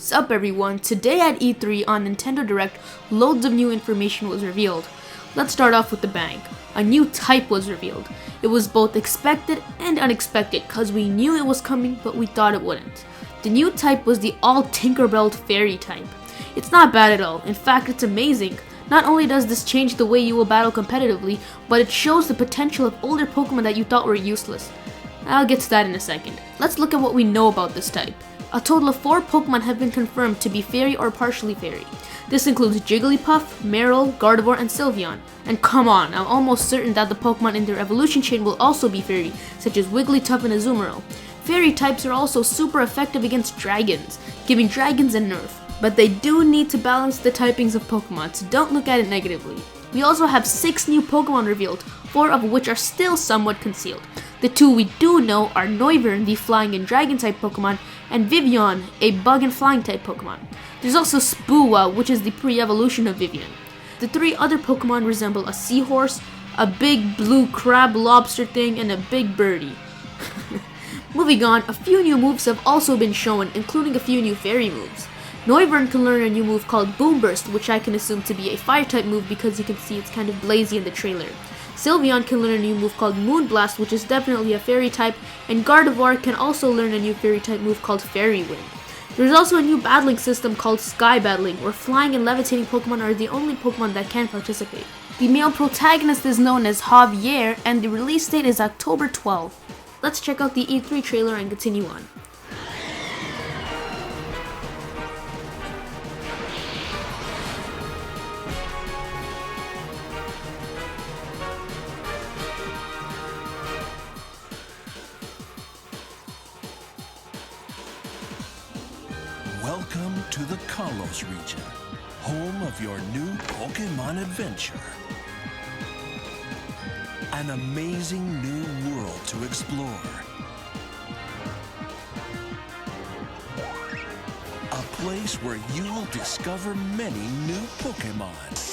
Sup everyone, today at E3 on Nintendo Direct, loads of new information was revealed. Let's start off with the bang. A new type was revealed. It was both expected and unexpected cause we knew it was coming but we thought it wouldn't. The new type was the all Tinkerbell Fairy type. It's not bad at all, in fact it's amazing. Not only does this change the way you will battle competitively, but it shows the potential of older Pokemon that you thought were useless. I'll get to that in a second. Let's look at what we know about this type. A total of 4 Pokemon have been confirmed to be Fairy or partially Fairy. This includes Jigglypuff, Marill, Gardevoir, and Sylveon. And come on, I'm almost certain that the Pokemon in their evolution chain will also be Fairy, such as Wigglytuff and Azumarill. Fairy types are also super effective against dragons, giving dragons a nerf. But they do need to balance the typings of Pokemon, so don't look at it negatively. We also have 6 new Pokemon revealed, 4 of which are still somewhat concealed. The 2 we do know are Noivern, the flying and dragon type Pokemon, and Vivillon, a bug and flying type Pokemon. There's also Spoowa, which is the pre-evolution of Vivillon. The 3 other Pokemon resemble a seahorse, a big blue crab lobster thing, and a big birdie. Moving on, a few new moves have also been shown, including a few new fairy moves. Noivern can learn a new move called Boom Burst, which I can assume to be a fire type move because you can see it's kind of blazy in the trailer. Sylveon can learn a new move called Moon Blast, which is definitely a fairy type, and Gardevoir can also learn a new fairy type move called Fairy Wind. There's also a new battling system called Sky Battling, where flying and levitating Pokemon are the only Pokemon that can participate. The male protagonist is known as Javier, and the release date is October 12th. Let's check out the E3 trailer and continue on. Welcome to the Kalos region, home of your new Pokémon adventure. An amazing new world to explore. A place where you will discover many new Pokémon.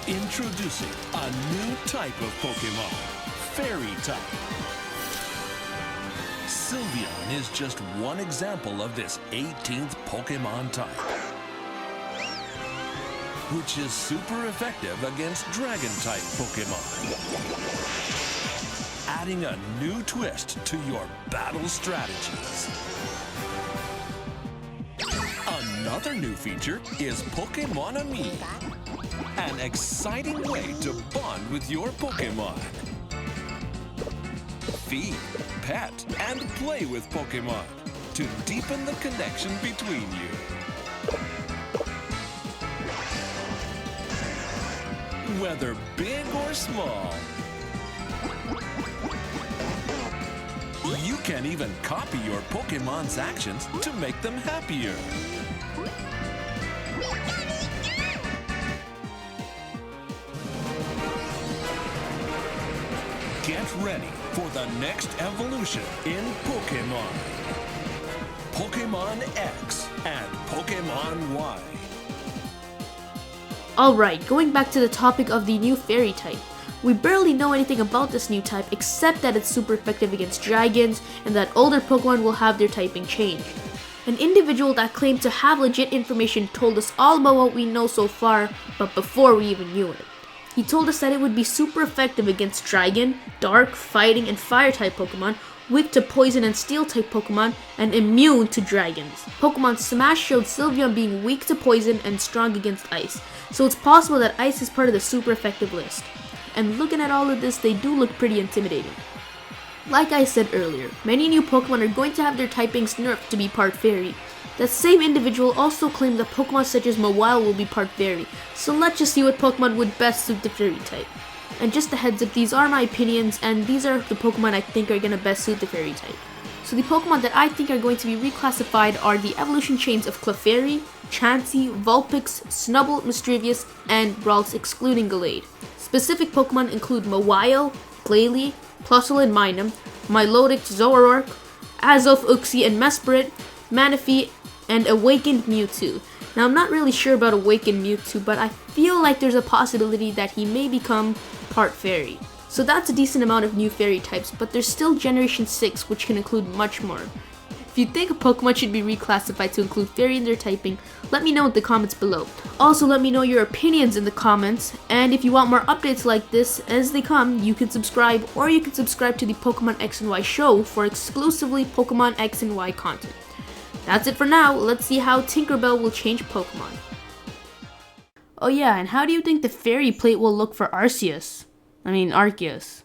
Introducing a new type of Pokémon, Fairy type. Sylveon is just one example of this 18th Pokémon type, which is super effective against Dragon-type Pokémon, adding a new twist to your battle strategies. Another new feature is Pokémon Amie, an exciting way to bond with your Pokémon. Feed, pet, and play with Pokémon to deepen the connection between you. Whether big or small, you can even copy your Pokémon's actions to make them happier. Get ready for the next evolution in Pokémon. Pokémon X and Pokémon Y. Alright, going back to the topic of the new fairy type. We barely know anything about this new type except that it's super effective against dragons and that older Pokemon will have their typing change. An individual that claimed to have legit information told us all about what we know so far, but before we even knew it. He told us that it would be super effective against Dragon, Dark, Fighting, and Fire-type Pokemon, weak to Poison and Steel-type Pokemon, and immune to Dragons. Pokemon Smash showed Sylveon being weak to Poison and strong against Ice, so it's possible that Ice is part of the super effective list. And looking at all of this, they do look pretty intimidating. Like I said earlier, many new Pokemon are going to have their typings nerfed to be part Fairy. That same individual also claimed that Pokemon such as Mawile will be part Fairy, so let's just see what Pokemon would best suit the Fairy type. And just a heads up, these are my opinions, and these are the Pokemon I think are gonna best suit the Fairy type. So the Pokemon that I think are going to be reclassified are the evolution chains of Clefairy, Chansey, Vulpix, Snubbull, Mischievous, and Ralts excluding Gallade. Specific Pokemon include Mawile, Glalie, Plusle and Minun, Milotic Zoroark, Azoth Uxie and Mesprit, Manaphy, and Awakened Mewtwo. Now I'm not really sure about Awakened Mewtwo, but I feel like there's a possibility that he may become part Fairy. So that's a decent amount of new Fairy types, but there's still Generation 6, which can include much more. If you think a Pokemon should be reclassified to include Fairy in their typing, let me know in the comments below. Also, let me know your opinions in the comments, and if you want more updates like this as they come, you can subscribe, or you can subscribe to the Pokemon X and Y show for exclusively Pokemon X and Y content. That's it for now. Let's see how Tinkerbell will change Pokemon. Oh yeah, and how do you think the Fairy plate will look for Arceus? Arceus.